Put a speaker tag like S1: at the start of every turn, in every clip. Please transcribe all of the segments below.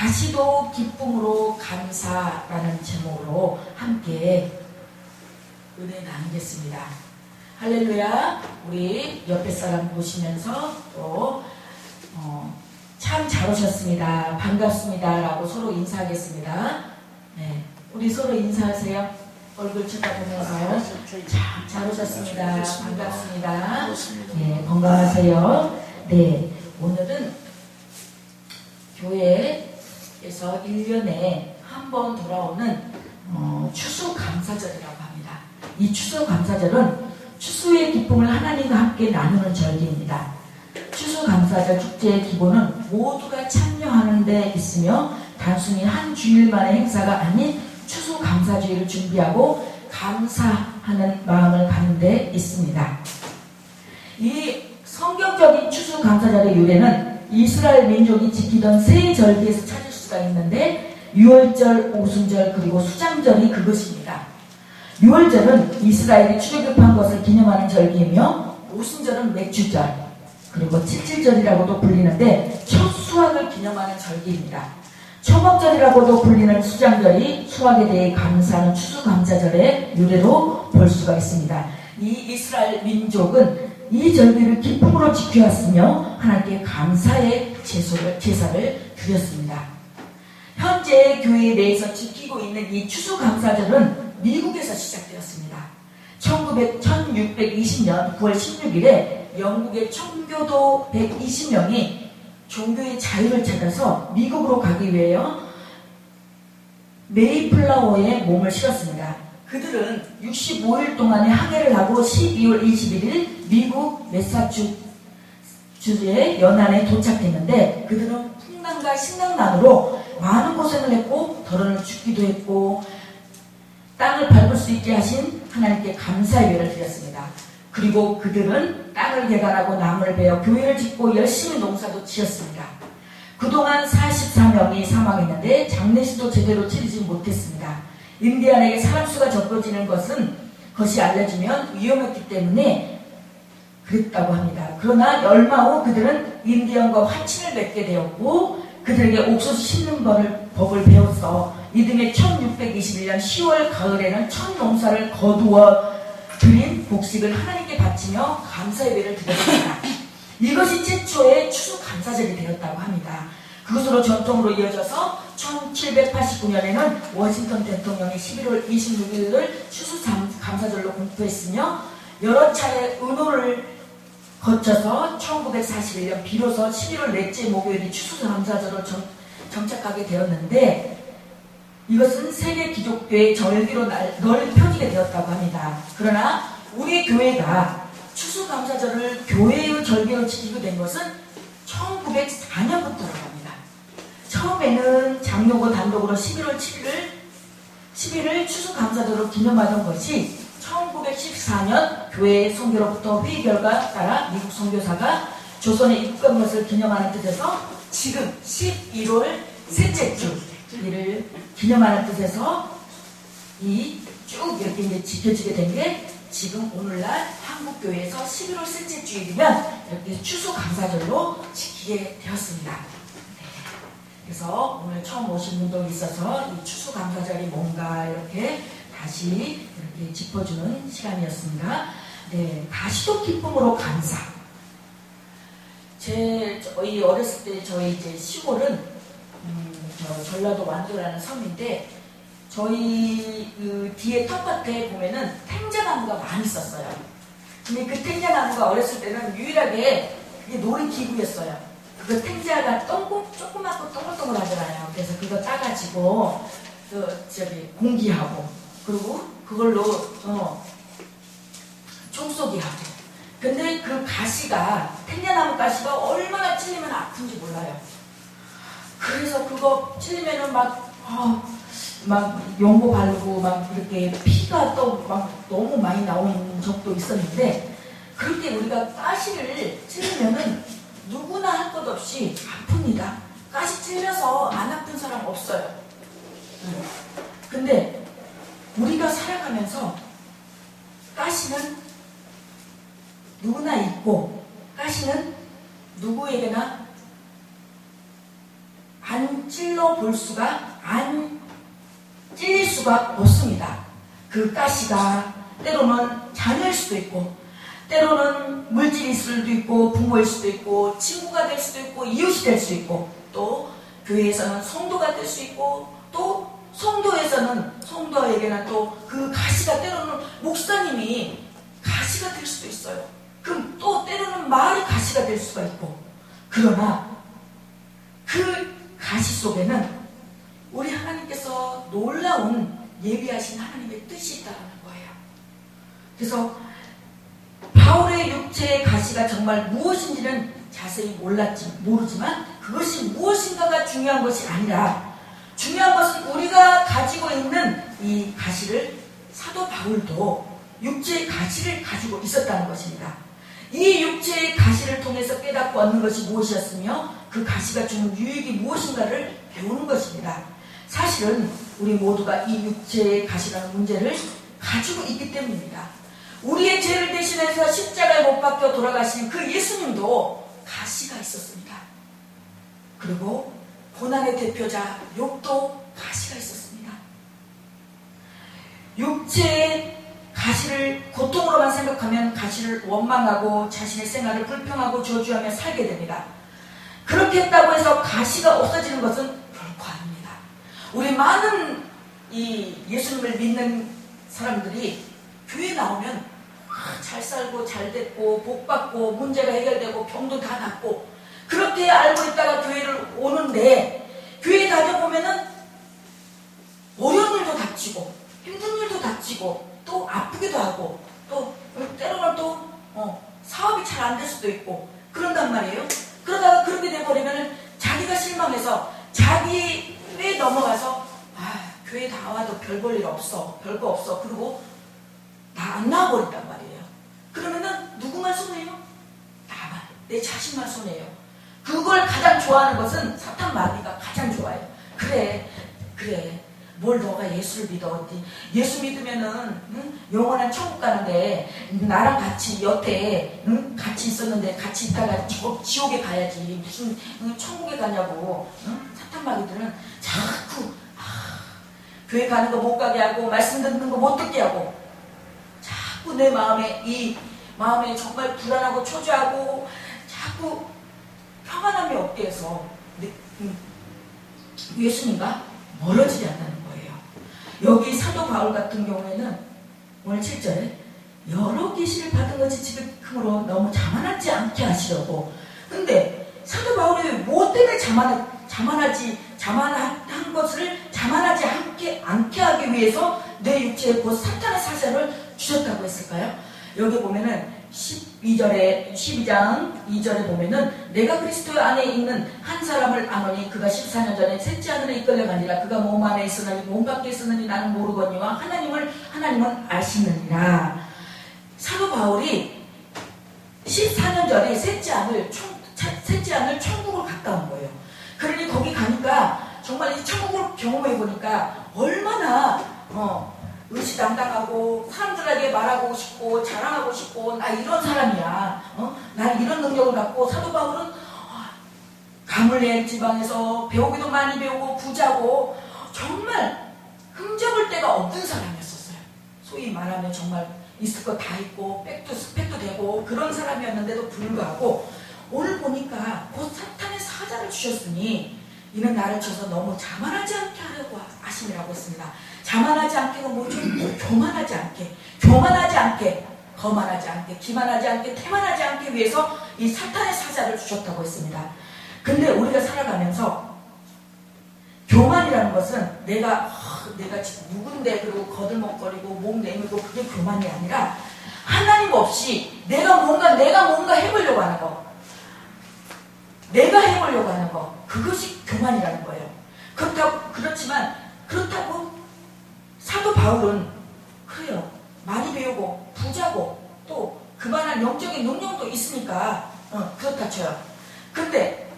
S1: 다시도 기쁨으로 감사라는 제목으로 함께 은혜 나누겠습니다. 할렐루야. 우리 옆에 사람 보시면서 또 참 잘 오셨습니다. 반갑습니다. 라고 서로 인사하겠습니다. 네, 우리 서로 인사하세요. 얼굴 쳐다보면서 참 잘 오셨습니다. 반갑습니다. 네, 건강하세요. 네, 오늘은 교회에서 1년에 한 번 돌아오는 추수감사절이라고 합니다. 이 추수감사절은 추수의 기쁨을 하나님과 함께 나누는 절기입니다. 추수감사절 축제의 기본은 모두가 참여하는 데 있으며 단순히 한 주일만의 행사가 아닌 추수감사주의를 준비하고 감사하는 마음을 갖는 데 있습니다. 이 성경적인 추수감사절의 유래는 이스라엘 민족이 지키던 세 절기에서 찾을 수가 있는데 유월절, 오순절 그리고 수장절이 그것입니다. 유월절은 이스라엘이 출애굽한 것을 기념하는 절기이며 오순절은 맥주절 그리고 칠칠절이라고도 불리는데 첫 수확을 기념하는 절기입니다. 초목절이라고도 불리는 수장절이 수확에 대해 감사하는 추수감사절의 유래로 볼 수가 있습니다. 이 이스라엘 민족은 이 절기를 기쁨으로 지켜왔으며 하나님께 감사의 제사를 드렸습니다. 현재 교회 내에서 지키고 있는 이 추수감사절은 미국에서 시작되었습니다. 1620년 9월 16일에 영국의 청교도 120명이 종교의 자유를 찾아서 미국으로 가기 위하여 메이플라워에 몸을 실었습니다. 그들은 65일 동안의 항해를 하고 12월 21일 미국 매사추세츠주의 연안에 도착했는데 그들은 풍랑과 식량난으로 많은 고생을 했고 더러는 죽기도 했고 땅을 밟을 수 있게 하신 하나님께 감사의 예를 드렸습니다. 그리고 그들은 땅을 개간하고 나무를 베어 교회를 짓고 열심히 농사도 지었습니다. 그동안 44명이 사망했는데 장례식도 제대로 치르지 못했습니다. 인디안에게 사람 수가 적어지는 것이 알려지면 위험했기 때문에 그랬다고 합니다. 그러나 얼마 후 그들은 인디언과 화친을 맺게 되었고 그들에게 옥수수 심는 법을 배웠어. 이듬해 1621년 10월 가을에는 첫 농사를 거두어 드린 곡식을 하나님께 바치며 감사의 예를 드렸습니다. 이것이 최초의 추수감사절이 되었다고 합니다. 그것으로 전통으로 이어져서 1789년에는 워싱턴 대통령이 11월 26일을 추수감사절로 공포했으며 여러 차례 의논을 거쳐서 1941년 비로소 11월 넷째 목요일이 추수감사절로 정착하게 되었는데 이것은 세계 기독교의 절기로 널리 펴지게 되었다고 합니다. 그러나 우리 교회가 추수감사절을 교회의 절기로 지키게 된 것은 1904년부터라고 합니다. 처음에는 장로교 단독으로 11월 10일을 추수감사절로 기념하던 것이 1914년 교회의 선교로부터 회의 결과 따라 미국 선교사가 조선에 입국한 것을 기념하는 뜻에서 지금 11월 셋째 주를 기념하는 뜻에서 쭉 이렇게 이제 지켜지게 된 게 지금 오늘날 한국교회에서 11월 셋째 주일이면 이렇게 추수감사절로 지키게 되었습니다. 네. 그래서 오늘 처음 오신 분도 있어서 이 추수감사절이 뭔가 이렇게 다시 이렇게 짚어주는 시간이었습니다. 네, 다시도 기쁨으로 감사. 저희 어렸을 때 저희 이제 시골은 전라도 완도라는 섬인데 저희 그 뒤에 텃밭에 보면은 탱자나무가 많이 있었어요. 근데 그 탱자나무가 어렸을 때는 유일하게 그게 놀이기구였어요. 그거 탱자가 조그맣고 동글동글하잖아요. 그래서 그거 따가지고 공기하고 그리고 그걸로 총쏘기하고. 근데 그 가시가 탱자나무 가시가 얼마나 찔리면 아픈지 몰라요. 그래서 그거 찔리면은 막 용고 바르고 막 이렇게 피가 또 막 너무 많이 나오는 적도 있었는데 그럴 때 우리가 가시를 찔리면은 누구나 할 것 없이 아픕니다. 가시 찔려서 안 아픈 사람 없어요. 근데 우리가 살아가면서 가시는 누구나 있고 가시는 누구에게나 안 찔릴 수가 없습니다. 그 가시가 때로는 자녀일 수도 있고, 때로는 물질일 수도 있고, 부모일 수도 있고, 친구가 될 수도 있고, 이웃이 될 수 있고, 또 교회에서는 성도가 될 수 있고, 또 성도에게는 또 그 가시가 때로는 목사님이 가시가 될 수도 있어요. 그럼 또 때로는 말이 가시가 될 수가 있고, 그러나 그 가시 속에는 우리 하나님께서 놀라운 예비하신 하나님의 뜻이 있다는 거예요. 그래서 바울의 육체의 가시가 정말 무엇인지는 자세히 모르지만 그것이 무엇인가가 중요한 것이 아니라, 중요한 것은 우리가 가지고 있는 이 가시를 사도 바울도 육체의 가시를 가지고 있었다는 것입니다. 이 육체의 가시를 통해서 깨닫고 얻는 것이 무엇이었으며 그 가시가 주는 유익이 무엇인가를 배우는 것입니다. 사실은 우리 모두가 이 육체의 가시라는 문제를 가지고 있기 때문입니다. 우리의 죄를 대신해서 십자가에 못 박혀 돌아가신 그 예수님도 가시가 있었습니다. 그리고 고난의 대표자 욥도 가시가 있었습니다. 육체의 가시를 고통으로만 생각하면 가시를 원망하고 자신의 생활을 불평하고 저주하며 살게 됩니다. 그렇게 했다고 해서 가시가 없어지는 것은 결코 아닙니다. 우리 많은 이 예수님을 믿는 사람들이 교회 나오면 잘 살고 잘 됐고 복 받고 문제가 해결되고 병도 다 낫고 그렇게 알고 있다가 교회를 오는데, 교회 다녀보면은 어려운 일도 닥치고 힘든 일도 닥치고 또 아프기도 하고 또 때로는 또 사업이 잘 안 될 수도 있고 그런단 말이에요. 그러다가 그렇게 돼버리면 자기가 실망해서 자기 회에 넘어가서 교회 다 와도 별 볼 일 없어, 별거 없어, 그리고 안 나와버린단 말이에요. 그러면은 누구만 손해요? 나만, 내 자신만 손해요. 그걸 가장 좋아하는 것은 사탄 마귀가 가장 좋아해요. 그래 뭘 너가 예수를 믿어, 예수 믿으면은 영원한 천국 가는데 나랑 같이 여태 같이 있었는데 같이 있다가 지옥에 가야지 무슨 천국에 가냐고. 사탄 마귀들은 자꾸 교회 가는 거 못 가게 하고 말씀 듣는 거 못 듣게 하고 자꾸 내 마음에 정말 불안하고 초조하고 자꾸 평안함이 없게 해서 예수님과 멀어지지 않는다는 거예요. 여기 사도 바울 같은 경우에는 오늘 7절에 여러 계시를 받은 것이 지극함으로 너무 자만하지 않게 하시려고. 근데 사도 바울이 뭐 때문에 자만한 것을 자만하지 않게 하기 위해서 내 육체에 곧 사탄의 사자를 주셨다고 했을까요? 여기 보면은 12장 2절에 보면은 내가 그리스도 안에 있는 한 사람을 아노니 그가 14년 전에 셋째 아들에 이끌려가니라. 그가 몸 안에 있으느니 몸 밖에 있으느니 나는 모르거니와 하나님은 아시느니라. 사도 바울이 14년 전에 셋째 아들 천국을 갔다 온 거예요. 그러니 거기 가니까 정말 이 천국을 경험해 보니까 얼마나 의시당당하고 사람들에게 말하고 싶고 자랑하고 싶고 나 이런 사람이야. 난 이런 능력을 갖고. 사도 바울은 가물레 지방에서 배우기도 많이 배우고 부자고 정말 흠잡을 데가 없는 사람이었어요. 소위 말하면 정말 있을 거 다 있고 스펙도 되고 그런 사람이었는데도 불구하고 오늘 보니까 곧 사탄의 사자를 주셨으니 이는 나를 쳐서 너무 자만하지 않게 하려고 하심이라고 했습니다. 자만하지 않게가 뭐죠? 교만하지 않게, 거만하지 않게, 기만하지 않게, 태만하지 않게 위해서 이 사탄의 사자를 주셨다고 했습니다. 근데 우리가 살아가면서 교만이라는 것은 내가 지금 누군데 그리고 거들먹거리고 몸 내밀고 그게 교만이 아니라 하나님 없이 내가 뭔가 해보려고 하는 거, 그것이 교만이라는 거예요. 그렇다고 사도 바울은 그래요. 많이 배우고 부자고 또 그만한 영적인 능력도 있으니까 그렇다 쳐요. 근데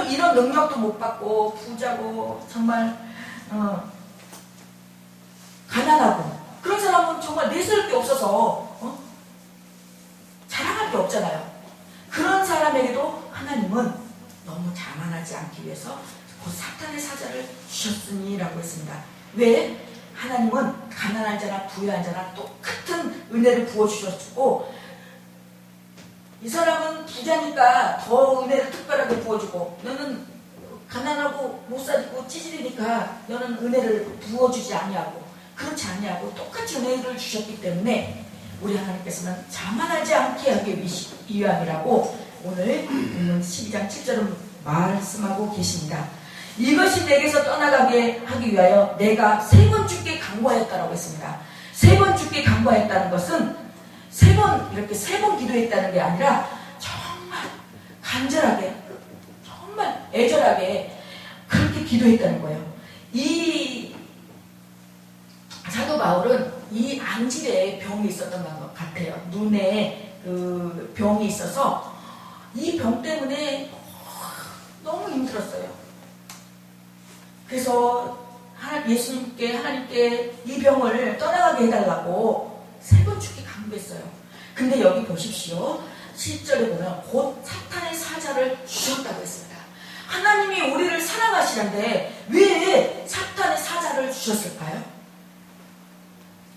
S1: 이런 능력도 못 받고 부자고 정말 가난하고 그런 사람은 정말 내세울 게 없어서 자랑할 게 없잖아요. 그런 사람에게도 하나님은 너무 자만하지 않기 위해서 곧 사탄의 사자를 주셨으니 라고 했습니다. 왜? 하나님은 가난한 자나 부유한 자나 똑같은 은혜를 부어주셨고, 이 사람은 부자니까 더 은혜를 특별하게 부어주고, 너는 가난하고 못살고 찌질이니까 너는 은혜를 부어주지 아니하고, 그렇지 아니하고 똑같이 은혜를 주셨기 때문에 우리 하나님께서는 자만하지 않게 하기 위함이라고 오늘 12장 7절은 말씀하고 계십니다. 이것이 내게서 떠나가게 하기 위하여 내가 3번 주께 간구하였다라고 했습니다. 3번 주께 간구하였다는 것은 이렇게 3번 기도했다는 게 아니라 정말 간절하게, 정말 애절하게 그렇게 기도했다는 거예요. 이 사도 바울은 이 안질에 병이 있었던 것 같아요. 눈에 그 병이 있어서 이 병 때문에 너무 힘들었어요. 그래서 하나님께 이 병을 떠나가게 해달라고 3번 주께 간구했어요. 근데 여기 보십시오. 10절에 보면 곧 사탄의 사자를 주셨다고 했습니다. 하나님이 우리를 사랑하시는데 왜 사탄의 사자를 주셨을까요?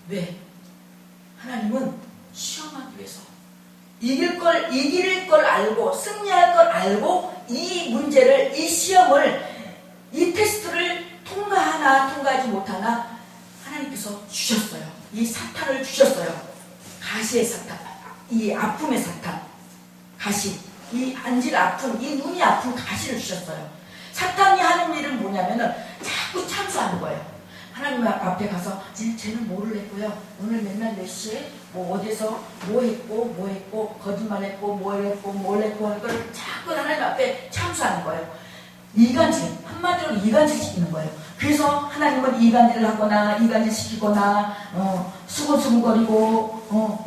S1: 왜? 하나님은 시험하기 위해서 이길 걸 알고 승리할 걸 알고 이 문제를, 이 시험을, 이 테스트를 통과하나 통과하지 못하나 하나님께서 주셨어요. 이 사탄을 주셨어요. 가시의 사탄, 이 아픔의 사탄, 가시, 이 안질 아픈, 이 눈이 아픈 가시를 주셨어요. 사탄이 하는 일은 뭐냐면은 자꾸 참수하는 거예요. 하나님 앞에 가서 쟤는 뭐를 했고요, 오늘 맨날 몇 시에 뭐 어디서 뭐 했고 거짓말했고 뭘 했고 하는 걸 자꾸 하나님 앞에 참수하는 거예요. 이간질, 한마디로 이간질 시키는 거예요. 그래서 하나님은 이간질을 하거나 이간질 시키거나 수근수근거리고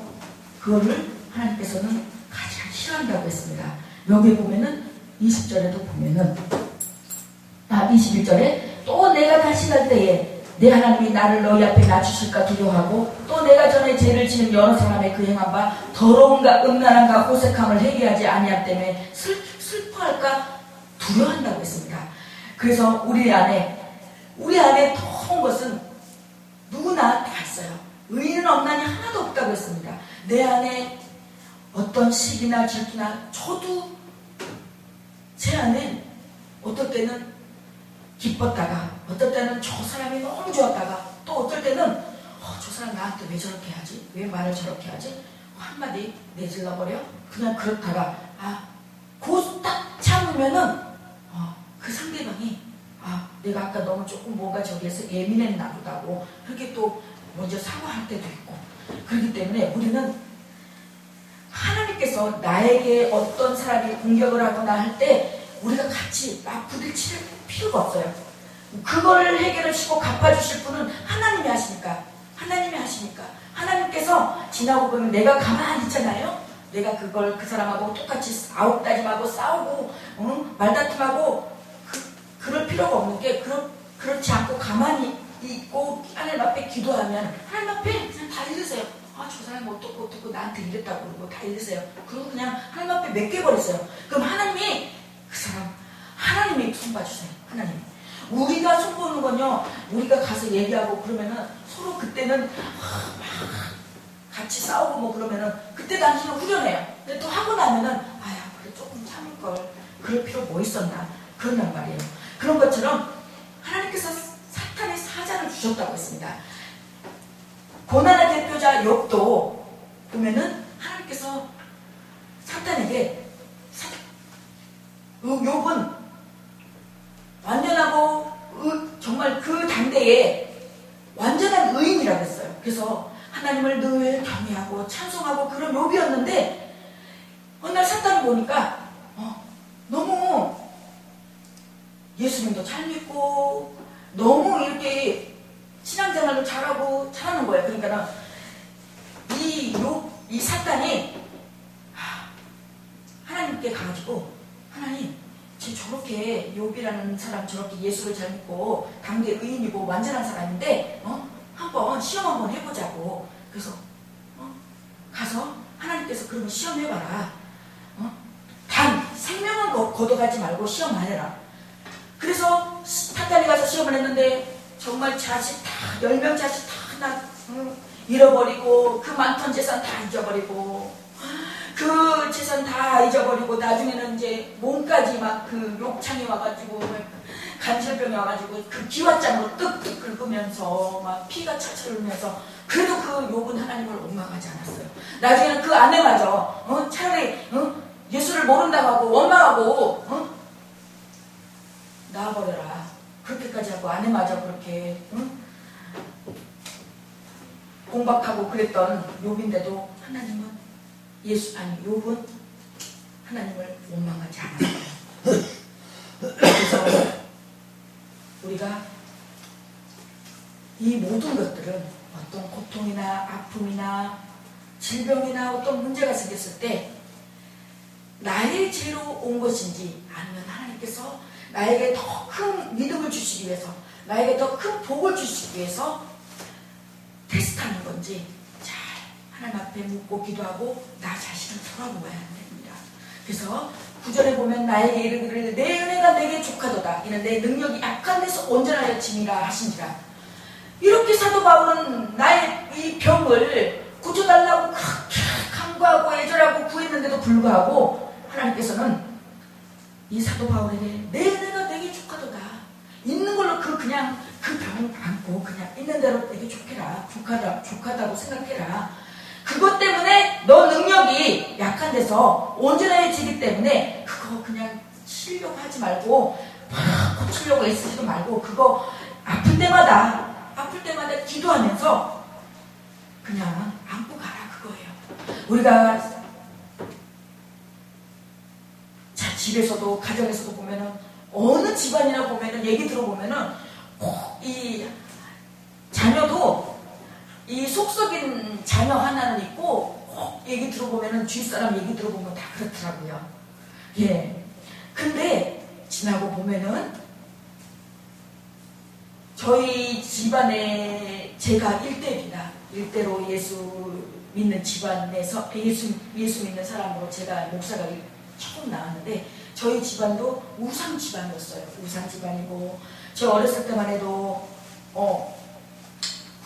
S1: 그거를 하나님께서는 가장 싫어한다고 했습니다. 여기 보면은 20절에도 보면은 21절에 또 내가 다시 갈 때에 내 하나님이 나를 너희 앞에 낮추실까 두려워하고 또 내가 전에 죄를 지은 여러 사람의 그 행한 바 더러움과 음란함과 호색함을 회개하지 아니함 때문에 슬퍼할까 두려워한다고 했습니다. 그래서 우리 안에 더운 것은 누구나 다 있어요. 의인은 없나니 하나도 없다고 했습니다. 내 안에 어떤 시기나 질투나 저도 제 안에 어떨 때는 기뻤다가 어떨 때는 저 사람이 너무 좋았다가 또 어떨 때는 저 사람 나한테 왜 저렇게 하지? 왜 말을 저렇게 하지? 한마디 내질러버려? 그냥 그렇다가 그 딱 참으면은 그 상대방이 내가 아까 너무 조금 뭔가 저기에서 예민했나 보다고 그렇게 또 먼저 사과할 때도 있고, 그렇기 때문에 우리는 하나님께서 나에게 어떤 사람이 공격을 하거나 할 때 우리가 같이 막 부딪힐 필요가 없어요. 그걸 해결하시고 갚아주실 분은 하나님이 하시니까. 하나님께서 지나고 보면 내가 가만히 있잖아요. 내가 그 사람하고 똑같이 아웃다짐하고 싸우고 말다툼하고 그럴 필요가 없는 게, 그렇지 않고 가만히 있고 하나님 앞에 기도하면 하나님 앞에 그냥 다 읽으세요. 저 사람이 어떻고 나한테 이랬다고 그러고 다 읽으세요. 그리고 그냥 하나님 앞에 맡겨버리세요. 그럼 하나님이 하나님이 손봐주세요. 하나님. 우리가 손보는 건요, 우리가 가서 얘기하고 그러면은 서로 그때는 막 같이 싸우고 뭐 그러면은 그때 당시는 후련해요. 근데 또 하고 나면은 그래 조금 참을걸, 그럴 필요 뭐 있었나 그런단 말이에요. 그런 것처럼 하나님께서 사탄의 사자를 주셨다고 했습니다. 고난의 대표자 욥도 보면은 하나님께서 사탄에게 욥은 완전하고 정말 그 당대에 완전한 의인이라고 했어요. 그래서 하나님을 늘 경외하고 찬송하고 그런 욥이었는데 어느 날 사탄이 보니까 너무 예수님도 잘 믿고 너무 이렇게 신앙생활도 잘하고 잘하는 거예요. 그러니까 이 사탄이 하나님께 가가지고, 하나님 쟤 저렇게 욥이라는 사람 저렇게 예수를 잘 믿고 당대 의인이고 완전한 사람인데 한번 시험 한번 해보자고. 그래서 가서 하나님께서 그러면 시험해봐라. 단 생명은 거둬가지 말고 시험 안 해라. 그래서 용서만 했는데 정말 자식 다 10명 자식 다 하나 잃어버리고 그 많던 재산 다 잊어버리고 그 재산 다 잊어버리고 나중에는 이제 몸까지 막 그 욕창이 와가지고 간질병이 와가지고 그 기왓장으로 뜩뜩 긁으면서 막 피가 차철 흐르면서 그래도 그 욕은 하나님을 원망하지 않았어요. 나중에는 그 아내마저 차라리 예수를 모른다고 하고 원망하고 나와버려라 그렇게까지 하고 아내마저 그렇게 공박하고 그랬던 욥인데도 하나님은 욥은 하나님을 원망하지 않았어요. 그래서 우리가 이 모든 것들은 어떤 고통이나 아픔이나 질병이나 어떤 문제가 생겼을 때 나의 죄로 온 것인지 아니면 하나님께서 나에게 더 큰 믿음을 주시기 위해서 나에게 더 큰 복을 주시기 위해서 테스트하는 건지 잘 하나님 앞에 묻고 기도하고 나 자신을 돌아보아야 됩니다. 그래서 구절에 보면 나에게 이르기를 내 은혜가 내게 족하도다 이는 내 능력이 약한 데서 온전하여 짐이라 하신지라. 이렇게 사도 바울은 나의 이 병을 고쳐달라고 그렇게 간구하고 애절하고 구했는데도 불구하고 하나님께서는 이 사도 바울에게 내 은혜가 내게 족하도다. 있는 걸로 그냥 그 병을 안고 그냥 있는 대로 내게 좋게라. 족하다고 생각해라. 그것 때문에 너 능력이 약한 데서 온전해지기 때문에 그거 그냥 치려고 하지 말고 막 고치려고 애쓰지도 말고 그거 아플 때마다 기도하면서 그냥 안고 가라 그거예요. 우리가 자 집에서도 가정에서도 보면은 어느 집안이나 보면은 얘기 들어보면은 꼭 이 자녀도 이 속썩인 자녀 하나는 있고 꼭 얘기 들어보면은 주위 사람 얘기 들어보면 다 그렇더라고요. 예. 근데 지나고 보면은 저희 집안에 제가 1대로 예수 믿는 집안에서 예수 믿는 사람으로 제가 목사가 처음 나왔는데 저희 집안도 우상 집안이었어요. 우상 집안이고 저 어렸을 때만 해도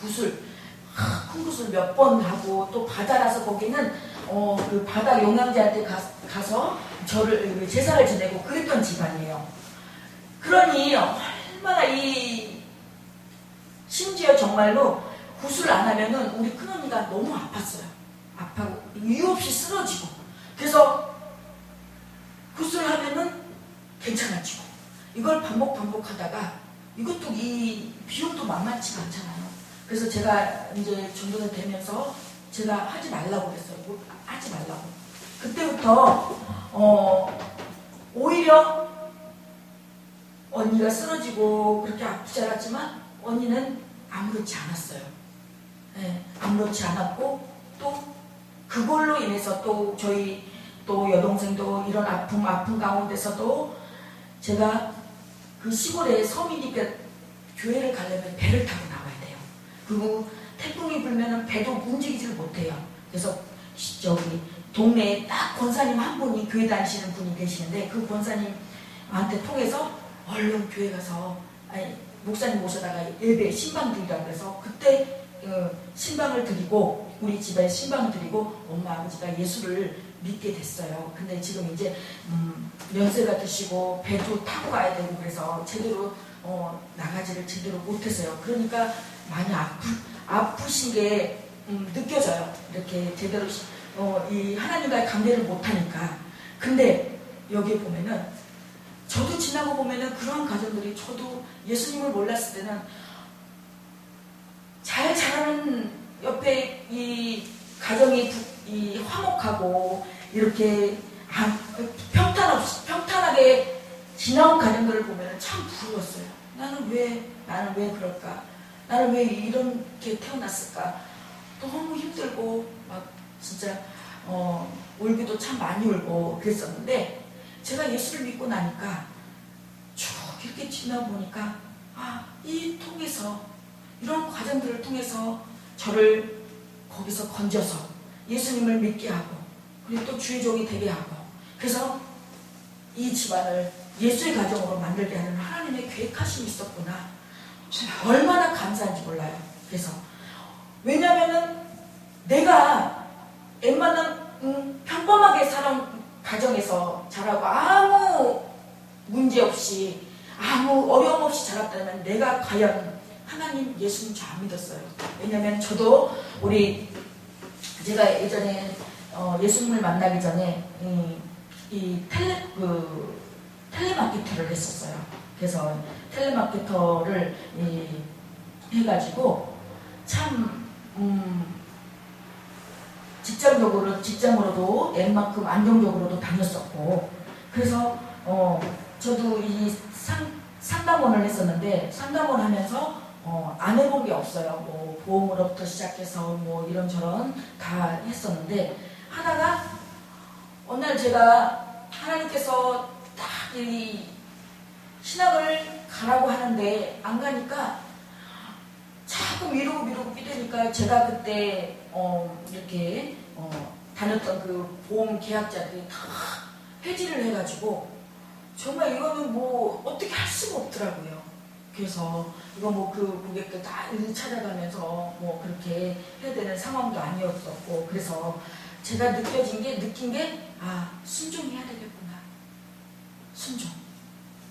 S1: 큰 구슬 몇 번 하고 또 바다라서 거기는 그 바다 용양제한테 가서 저를 제사를 지내고 그랬던 집안이에요. 그러니 얼마나 심지어 정말로 구슬 안 하면은 우리 큰언니가 너무 아팠어요. 아파고 이유 없이 쓰러지고 그래서 구슬 하면은 괜찮아지고 이걸 반복하다가 이것도 이 비용도 만만치가 않잖아요. 그래서 제가 이제 전도사 되면서 제가 하지 말라고 그랬어요. 하지 말라고. 그때부터 오히려 언니가 쓰러지고 그렇게 아프지 않았지만 언니는 아무렇지 않았어요. 네, 아무렇지 않았고 또 그걸로 인해서 또 저희 또 여동생도 이런 아픈 가운데서도 제가 그 시골에 섬이니까 교회를 가려면 배를 타고 나와야 돼요. 그리고 태풍이 불면은 배도 움직이지를 못해요. 그래서 저기 동네에 딱 권사님 한 분이 교회 다니시는 분이 계시는데 그 권사님한테 통해서 얼른 교회 가서 목사님 모셔다가 예배 신방 드리라고 그래서 그때 신방을 드리고 우리 집에 신방을 드리고 엄마 아버지가 예수를 믿게 됐어요. 근데 지금 이제 연세가 드시고 배도 타고 가야 되고 그래서 제대로 나가지를 제대로 못했어요. 그러니까 많이 아프신 게 느껴져요. 이렇게 제대로 이 하나님과의 관계를 못하니까. 근데 여기 보면은 저도 지나고 보면은 그런 가정들이 저도 예수님을 몰랐을 때는 잘 자라는 옆에 이 가정이 이 화목하고 이렇게 평탄하게 지나온 가정들을 보면 참 부러웠어요. 나는 왜 그럴까? 나는 왜 이렇게 태어났을까? 너무 힘들고 막 진짜 울기도 참 많이 울고 그랬었는데 제가 예수를 믿고 나니까 쭉 이렇게 지나보니까 이 통해서 이런 과정들을 통해서 저를 거기서 건져서 예수님을 믿게 하고 그리고 또 주의 종이 되게 하고 그래서 이 집안을 예수의 가정으로 만들게 하는 하나님의 계획하심이 있었구나. 얼마나 감사한지 몰라요. 그래서 왜냐면은 내가 웬만한 평범하게 살아온 가정에서 자라고 아무 문제 없이 아무 어려움 없이 자랐다면 내가 과연 하나님 예수님 잘 안 믿었어요. 왜냐면 저도 제가 예전에 예수님을 만나기 전에 텔레마케터를 했었어요. 그래서 텔레마케터를 해가지고 참 직장으로도 웬만큼 안정적으로도 다녔었고, 그래서 저도 이 상담원을 했었는데 상담원 하면서 안 해본 게 없어요. 뭐 보험으로부터 시작해서 뭐 이런저런 다 했었는데, 하다가 어느 날 제가 하나님께서 딱 이 신학을 가라고 하는데 안 가니까 자꾸 미루고 삐되니까 제가 그때 이렇게 다녔던 그 보험 계약자들이 다 해지를 해가지고 정말 이거는 뭐 어떻게 할 수가 없더라고요. 그래서 이거 뭐 그 고객들 다 찾아가면서 뭐 그렇게 해야 되는 상황도 아니었었고, 그래서 제가 느낀 게 순종해야 되겠구나. 순종.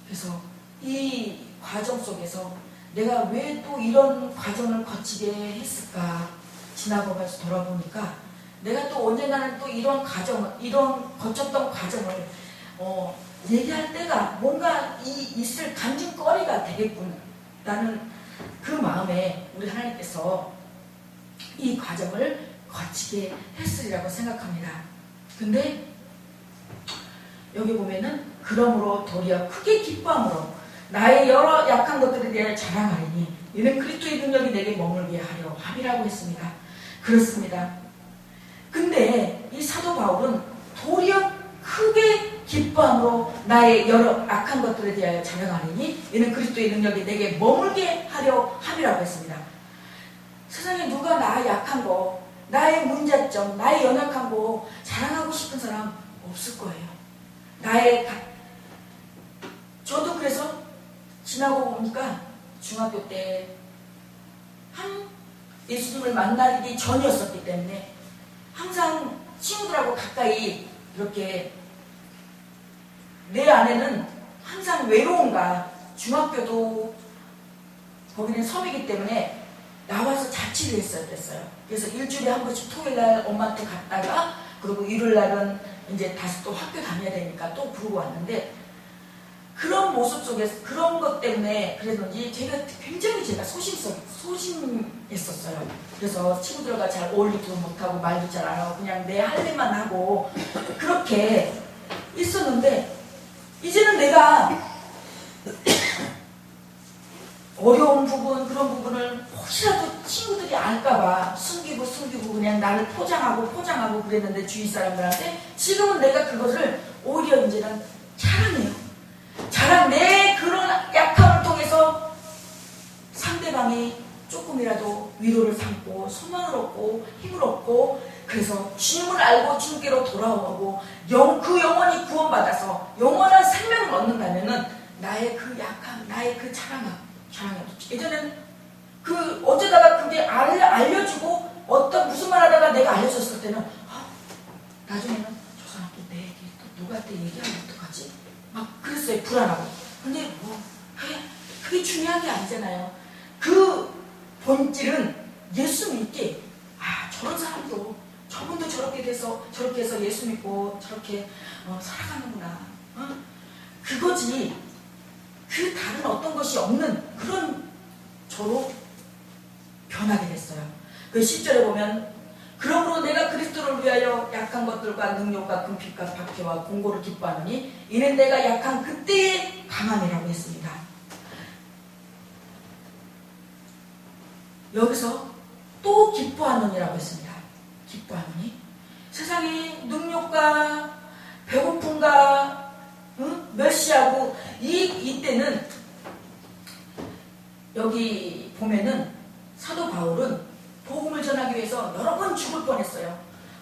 S1: 그래서 이 과정 속에서 내가 왜 또 이런 과정을 거치게 했을까? 지나고 가서 돌아보니까 내가 또 언젠가는 또 이런 거쳤던 과정을 얘기할 때가 뭔가 있을 간증거리가 되겠구나. 라는 그 마음에 우리 하나님께서 이 과정을 거치게 했으리라고 생각합니다. 근데 여기 보면은 그러므로 도리어 크게 기뻐함으로 나의 여러 약한 것들에 대해 자랑하리니 이는 그리스도의 능력이 내게 머물게 하려 함이라고 했습니다. 그렇습니다. 근데 이 사도 바울은 도리어 크게 기뻐함으로 나의 여러 악한 것들에 대하여 자랑하리니 이는 그리스도의 능력이 내게 머물게 하려 함이라고 했습니다. 세상에 누가 나 약한 거, 나의 문제점, 나의 연약한 거 자랑하고 싶은 사람 없을 거예요. 저도 그래서 지나고 보니까 중학교 때 예수님을 만나기 전이었었기 때문에 항상 친구들하고 가까이 이렇게 내 안에는 항상 외로움과, 중학교도 거기는 섬이기 때문에 나와서 자취를 했어야 됐어요. 그래서 일주일에 한 번씩 토요일날 엄마한테 갔다가 그리고 일요일날은 이제 다시 또 학교 다녀야 되니까 또 부르고 왔는데, 그런 모습 속에서 그런 것 때문에 그랬는지 굉장히 제가 소심했었어요. 그래서 친구들과 잘 어울리지도 못하고 말도 잘 안 하고 그냥 내 할 일만 하고 그렇게 있었는데, 이제는 내가 어려운 부분, 그런 부분을 혹시라도 친구들이 알까봐 숨기고 그냥 나를 포장하고 그랬는데 주위 사람들한테, 지금은 내가 그것을 오히려 이제는 자랑해요. 내 그런 약함을 통해서 상대방이 조금이라도 위로를 삼고 소망을 얻고 힘을 얻고, 그래서 주님을 알고 주님께로 돌아오고 그 영혼이 구원받아서 영원한 생명을 얻는다면은 나의 그 약함, 나의 그 자랑해. 예전에는 어쩌다가 그게 알려주고 무슨 말 하다가 내가 알려줬을 때는 나중에는 저 사람 또 내 얘기 또 누구한테 얘기하면 어떡하지? 막 그랬어요. 불안하고. 근데 그게 중요한 게 아니잖아요. 그 본질은 예수 믿기. 저런 사람도 저분도 저렇게 해서 예수 믿고 저렇게 살아가는구나. 그거지. 그 다른 어떤 것이 없는 그런 저로 변하게 됐어요. 그 10절에 보면 그러므로 내가 그리스도를 위하여 약한 것들과 능력과 금빛과 박해와 공고를 기뻐하느니 이는 내가 약한 그때의 강함이라고 했습니다. 여기서 또 기뻐하느니라고 했습니다. 기뻐하느니 세상의 능력과 배고픔과 멸시하고 이때는 여기 보면은 사도 바울은 복음을 전하기 위해서 여러 번 죽을 뻔했어요.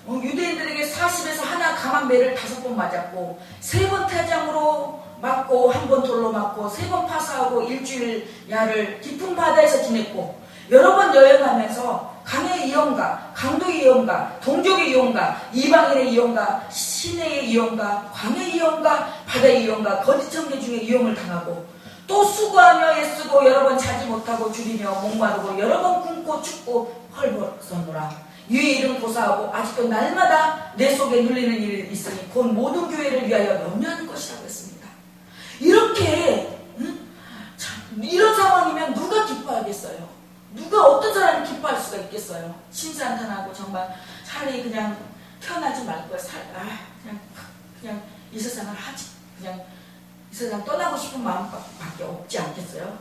S1: 유대인들에게 40에서 하나 강한 매를 5번 맞았고 3번 태장으로 맞고 1번 돌로 맞고 3번 파사하고 일주일 야를 깊은 바다에서 지냈고 여러 번 여행하면서 강의 이용가, 강도의 이용가, 동족의 이용가, 이방인의 이용가, 시내의 이용가, 광의 이용가, 바다의 이용가, 거짓 청계 중에 이용을 당하고 또 수고하며 애쓰고 여러 번 자지 못하고 줄이며 목마르고 여러 번 굶고 춥고 헐벗었노라. 유의 일은 고사하고 아직도 날마다 내 속에 눌리는 일이 있으니 곧 모든 교회를 위하여 염려하는 것이라고 했습니다. 이렇게 참, 이런 상황이면 누가 기뻐하겠어요? 누가 어떤 사람이 기뻐할 수가 있겠어요? 심산탄하고 정말 차라리 그냥 태어나지 말걸 그냥 이 세상을 하지, 그냥 이 세상 떠나고 싶은 마음밖에 없지 않겠어요?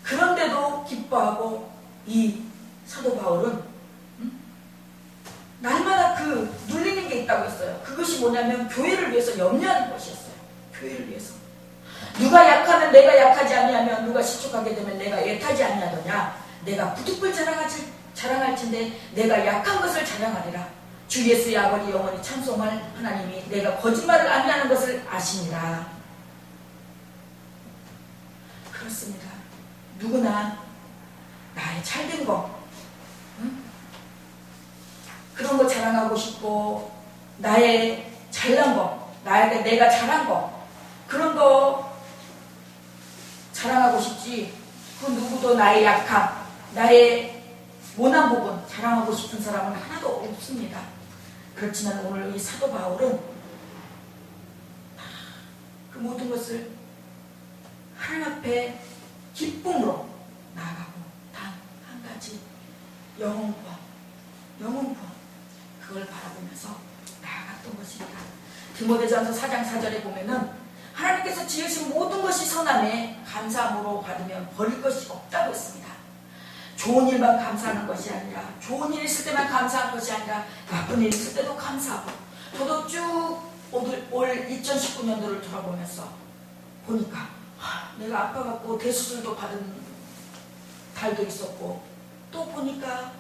S1: 그런데도 기뻐하고 이 사도 바울은 날마다 그 눌리는 게 있다고 했어요. 그것이 뭐냐면 교회를 위해서 염려하는 것이었어요. 교회를 위해서. 누가 약하면 내가 약하지 아니하며 누가 실족하게 되면 내가 애타지 아니하더냐. 내가 부득불 자랑할진대 내가 약한 것을 자랑하리라. 주 예수의 아버지 영원히 찬송할 하나님이 내가 거짓말을 아니하는 것을 아시니라. 그렇습니다. 누구나 나의 잘된 거, 그런 거 자랑하고 싶고 나의 잘난 거, 내가 잘한 거, 그런 거 자랑하고 싶지. 그 누구도 나의 약함, 나의 모난 부분 자랑하고 싶은 사람은 하나도 없습니다. 그렇지만 오늘 이 사도 바울은 그 모든 것을 하나님 앞에 기쁨으로 나아가고 단 한 가지 영혼권 그걸 바라보면서 나아갔던 것입니다. 디모데전서 4장 4절에 보면은 하나님께서 지으신 모든 것이 선함에 감사함으로 받으면 버릴 것이 없다고 했습니다. 좋은 일만 감사하는 것이 아니라, 좋은 일 있을 때만 감사하는 것이 아니라 나쁜 일 있을 때도 감사하고. 저도 쭉 올 2019년도를 돌아보면서 보니까 내가 아파갖고 대수술도 받은 달도 있었고, 또 보니까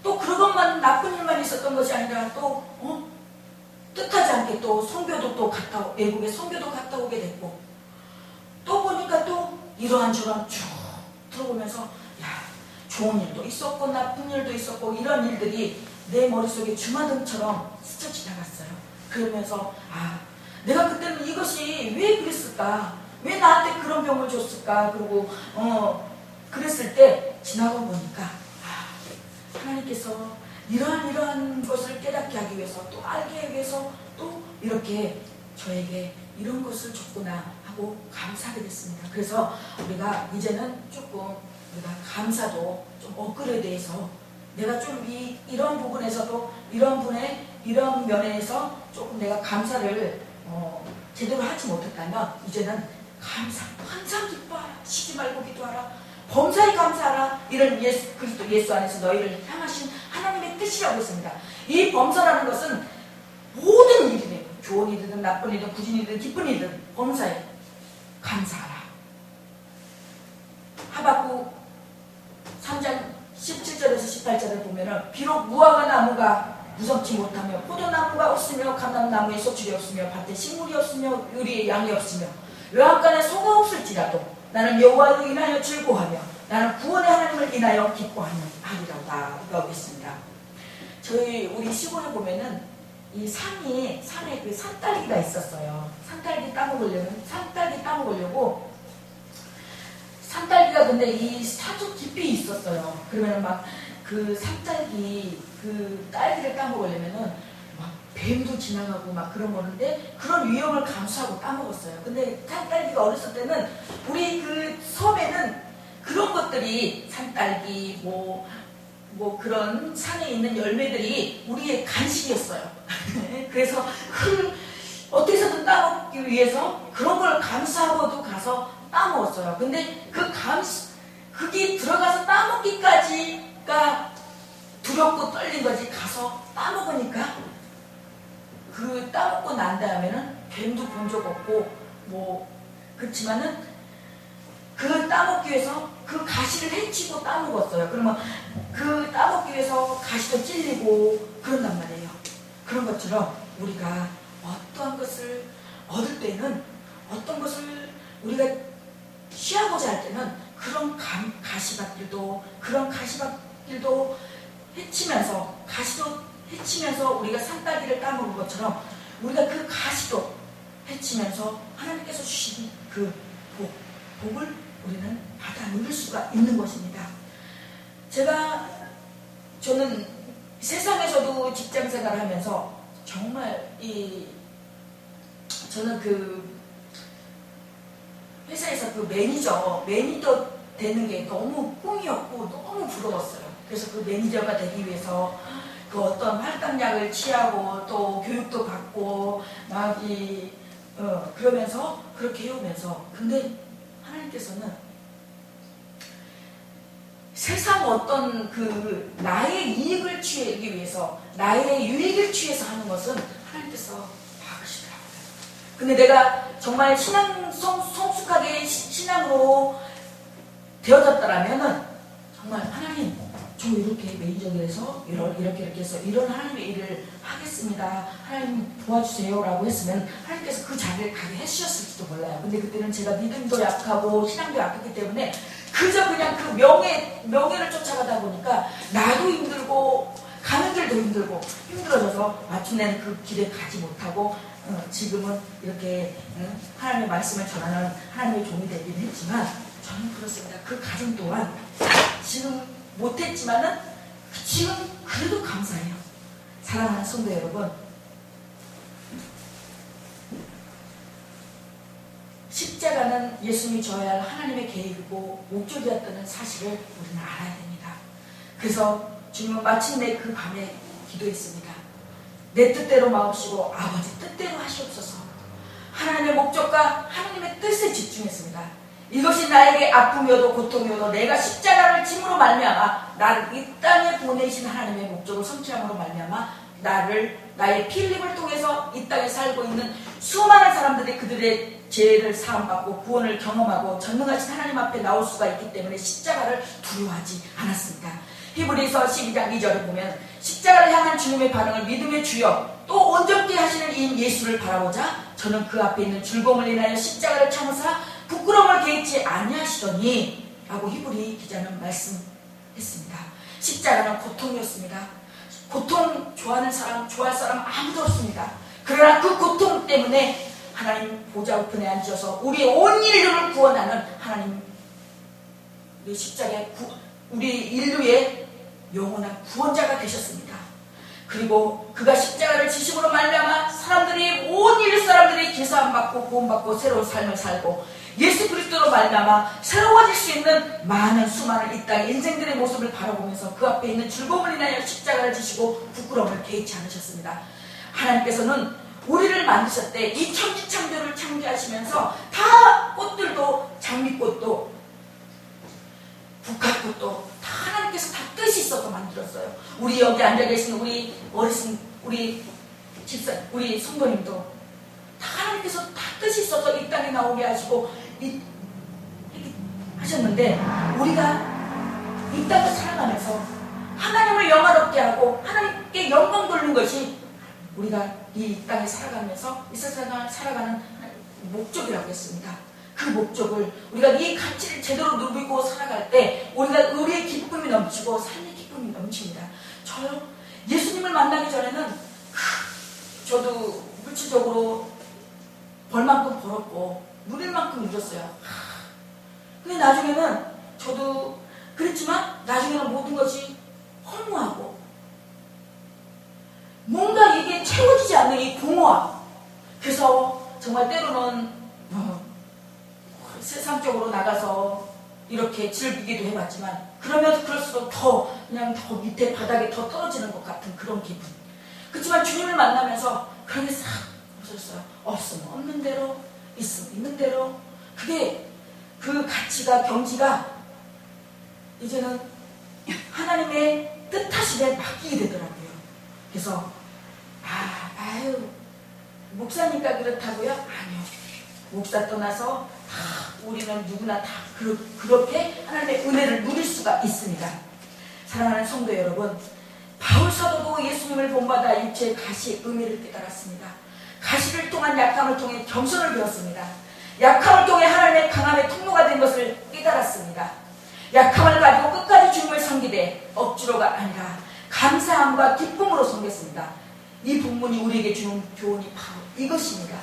S1: 또 그것만 나쁜 일만 있었던 것이 아니라 또 뜻하지 않게 또 선교도 또 외국에 선교도 갔다 오게 됐고, 또 보니까 또 이러한저러한 쭉 들어보면서 야, 좋은 일도 있었고 나쁜 일도 있었고 이런 일들이 내 머릿속에 주마등처럼 스쳐 지나갔어요. 그러면서 내가 그때는 이것이 왜 그랬을까? 왜 나한테 그런 병을 줬을까? 그리고 그랬을 때 지나고 보니까 하나님께서 이러한 것을 깨닫게 하기 위해서, 또 알게 위해서 또 이렇게 저에게 이런 것을 줬구나 하고 감사하게 됐습니다. 그래서 우리가 이제는 조금 우리가 감사도 좀 업그레이드해서 내가 좀 이런 부분에서도 이런 면에서 조금 내가 감사를 제대로 하지 못했다면 이제는 항상 기뻐하라, 쉬지 말고 기도하라, 범사에 감사하라. 이런 그리스도 예수 안에서 너희를 향하신 하나님의 뜻이라고 했습니다. 이 범사라는 것은 모든 일이네요. 좋은 일이든 나쁜 일이든 굳은 일이든 기쁜 일이든 범사에 감사하라. 하박국 3장 17절에서 18절에 보면은 비록 무화과 나무가 무성치 못하며 포도나무가 없으며 감람나무에 소출이 없으며 밭에 식물이 없으며 유리에 양이 없으며 외양간에 소가 없을지라도 나는 여호와를 인하여 즐거워하며 나는 구원의 하나님을 인하여 기뻐하리로다 라고 했습니다. 우리 시골에 보면은 이 산에 그 산딸기가 있었어요. 산딸기 따먹으려고 산딸기가 근데 이 사주 깊이 있었어요. 그러면은 막 그 산딸기 그 딸기를 따먹으려면은 막 뱀도 지나가고 막 그런 거는데 그런 위험을 감수하고 따먹었어요. 근데 산딸기가 어렸을 때는 우리 그 섬에는 그런 것들이 산딸기 뭐 그런 산에 있는 열매들이 우리의 간식이었어요. 그래서 어떻게서든 따먹기 위해서 그런 걸 감수하고도 가서 따먹었어요. 근데 그게 들어가서 따먹기까지가 두렵고 떨린 거지, 가서 따먹으니까 그 따먹고 난 다음에는 뱀도 본 적 없고 그렇지만은 그 따먹기 위해서 그 가시를 헤치고 따먹었어요. 그러면 그 따먹기 위해서 가시도 찔리고 그런단 말이에요. 그런 것처럼 우리가 어떠한 것을 얻을 때는, 어떤 것을 우리가 취하고자 할 때는 그런 가시밭길도, 그런 가시밭길도 헤치면서, 가시도 헤치면서 우리가 산딸기를 따먹은 것처럼 우리가 그 가시도 헤치면서 하나님께서 주신 그 복을 우리는 받아 누릴 수가 있는 것입니다. 저는 세상에서도 직장 생활을 하면서 정말 저는 그 회사에서 그 매니저 되는 게 너무 꿈이었고 너무 부러웠어요. 그래서 그 매니저가 되기 위해서 그 어떤 활당약을 취하고 또 교육도 받고 막 그러면서 그렇게 해오면서, 근데 하나님께서는 세상 어떤 그 나의 이익을 취하기 위해서, 나의 유익을 취해서 하는 것은 하나님께서 막으시더라고요. 근데 내가 정말 성숙하게 신앙으로 되어졌더라면은 정말 하나님, 저 이렇게 매니저에서 이렇게 해서 이런 하나님의 일을 하겠습니다. 하나님 도와주세요 라고 했으면 하나님께서 그 자리를 가게 해주셨을지도 몰라요. 근데 그때는 제가 믿음도 약하고 신앙도 약했기 때문에 그저 그냥 그 명예를 쫓아가다 보니까 나도 힘들고 가는 길도 힘들어져서 마침내는 그 길에 가지 못하고 지금은 이렇게 하나님의 말씀을 전하는 하나님의 종이 되긴 했지만, 저는 그렇습니다. 그 과정 또한 지금 못했지만은 지금 그래도 감사해요. 사랑하는 성도 여러분, 십자가는 예수님이 져야 할 하나님의 계획이고 목적이었다는 사실을 우리는 알아야 됩니다. 그래서 주님은 마침내 그 밤에 기도했습니다. 내 뜻대로 마옵시고 아버지 뜻대로 하시옵소서. 하나님의 목적과 하나님의 뜻에 집중했습니다. 이것이 나에게 아픔이어도 고통이어도 내가 십자가를 짐으로 말미암아 나를 이 땅에 보내신 하나님의 목적을 성취함으로 말미암아 나의 피 흘림을 통해서 이 땅에 살고 있는 수많은 사람들이 그들의 죄를 사함받고 구원을 경험하고 전능하신 하나님 앞에 나올 수가 있기 때문에 십자가를 두려워하지 않았습니다. 히브리서 12장 2절에 보면 십자가를 향한 주님의 반응을 믿음의 주여 또 온전케 하시는 이 예수를 바라보자 저는 그 앞에 있는 즐거움을 인하여 십자가를 참으사 부끄러움을 개의치 아니하시더니 라고 히브리 기자는 말씀했습니다. 십자가는 고통이었습니다. 고통 좋아할 사람 아무도 없습니다. 그러나 그 고통 때문에 하나님 보좌 우편에 앉으셔서 우리 온 인류를 구원하는 하나님, 우리 십자가의 우리 인류의 영원한 구원자가 되셨습니다. 그리고 그가 십자가를 지심으로 말미암아 온 인류 사람들이 제사함받고 구원받고 새로운 삶을 살고 예수 그리스도로 말미암아 새로워질 수 있는 많은 수많은 이 땅의 인생들의 모습을 바라보면서 그 앞에 있는 즐거움을 인하여 십자가를 지시고 부끄러움을 개의치 않으셨습니다. 하나님께서는 우리를 만드셨대. 이 천지창조를 창조하시면서 다 꽃들도 장미꽃도 국화꽃도 다 하나님께서 다 뜻이 있어서 만들었어요. 우리 여기 앉아 계신 우리 어르신, 우리 집사, 우리 성도님도 다 하나님께서 다 뜻이 있어서 이 땅에 나오게 하시고 하셨는데, 우리가 이 땅을 살아가면서 하나님을 영화롭게 하고 하나님께 영광 돌리는 것이 우리가 이 땅에 살아가면서 이 세상을 살아가는 목적이라고 했습니다. 그 목적을 우리가 이 가치를 제대로 누리고 살아갈 때 우리의 기쁨이 넘치고 삶의 기쁨이 넘칩니다. 저요, 예수님을 만나기 전에는 저도 물질적으로 벌 만큼 벌었고 누릴 만큼 누렸어요. 근데 나중에는 저도 그랬지만 나중에는 모든 것이 허무하고 뭔가 이게 채워지지 않는 이 공허함. 그래서 정말 때로는 세상적으로 나가서 이렇게 즐기기도 해봤지만 그러면 그럴수록 더 밑에 바닥에 더 떨어지는 것 같은 그런 기분. 그렇지만 주님을 만나면서 그런 게 싹 없어졌어요. 없으면 없는 대로, 있으면 있는 대로. 그게 그 가치가 경지가 이제는 하나님의 뜻하심에 맡기게 되더라고요. 그래서 목사니까 그렇다고요? 아니요. 목사 떠나서 우리는 누구나 다 그렇게 하나님의 은혜를 누릴 수가 있습니다. 사랑하는 성도 여러분, 바울 사도도 예수님을 본받아 육체의 가시의 의미를 깨달았습니다. 가시를 통한 약함을 통해 겸손을 배웠습니다. 약함을 통해 하나님의 강함의 통로가 된 것을 깨달았습니다. 약함을 가지고 끝까지 주님을 섬기되 억지로가 아니라 감사함과 기쁨으로 섬겼습니다. 이 본문이 우리에게 주는 교훈이 바로 이것입니다.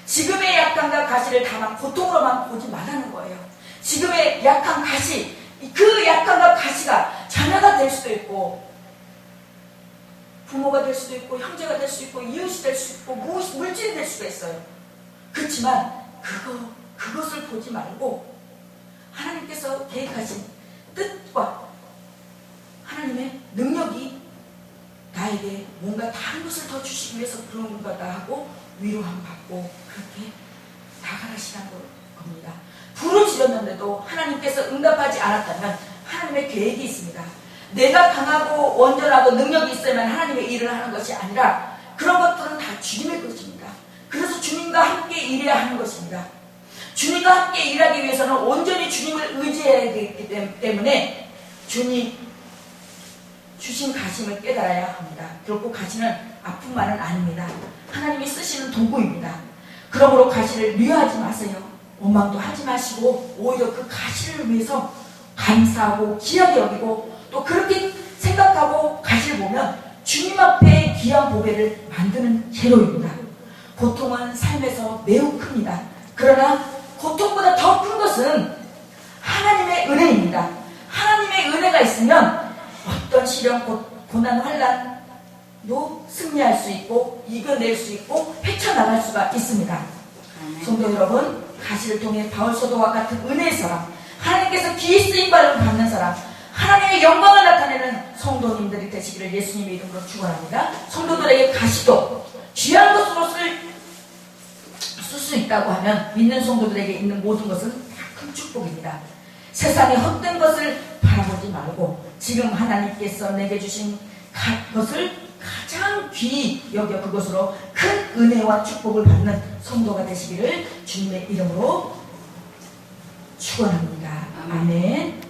S1: 지금의 약함과 가시를 다만 고통으로만 보지 말라는 거예요. 지금의 약한 가시, 그 약함과 가시가 자녀가 될 수도 있고 부모가 될 수도 있고 형제가 될 수 있고 이웃이 될 수 있고 물질이 될 수가 있어요. 그렇지만 그것을 보지 말고 하나님께서 계획하신 뜻과 하나님의 능력이 나에게 뭔가 다른 것을 더 주시기 위해서 그런 거다 하고 위로함 받고 그렇게 나가라시라는 겁니다. 불을 지렸는데도 하나님께서 응답하지 않았다면 하나님의 계획이 있습니다. 내가 강하고 온전하고 능력이 있어야만 하나님의 일을 하는 것이 아니라 그런 것들은 다 주님의 것입니다. 그래서 주님과 함께 일해야 하는 것입니다. 주님과 함께 일하기 위해서는 온전히 주님을 의지해야 되기 때문에 주님 주신 가심을 깨달아야 합니다. 결국 가시는 아픔만은 아닙니다. 하나님이 쓰시는 도구입니다. 그러므로 가시를 미워하지 마세요. 원망도 하지 마시고 오히려 그 가시를 위해서 감사하고 귀하게 여기고 또 그렇게 생각하고 가시를 보면 주님 앞에 귀한 보배를 만드는 재료입니다. 고통은 삶에서 매우 큽니다. 그러나 고통보다 더 큰 것은 하나님의 은혜입니다. 하나님의 은혜가 있으면 어떤 시련, 고난, 환난도 승리할 수 있고 이겨낼 수 있고 헤쳐나갈 수가 있습니다. 성도 여러분, 가시를 통해 바울 사도와 같은 은혜의 사람, 하나님께서 귀히 쓰임받음을 받는 사람, 하나님의 영광을 나타내는 성도님들이 되시기를 예수님의 이름으로 축원합니다. 성도들에게 가시도 귀한 것으로 쓸 수 있다고 하면 믿는 성도들에게 있는 모든 것은 다 큰 축복입니다. 세상의 헛된 것을 바라보지 말고 지금 하나님께서 내게 주신 것을 가장 귀히 여겨 그것으로 큰 은혜와 축복을 받는 성도가 되시기를 주님의 이름으로 축원합니다. 아멘.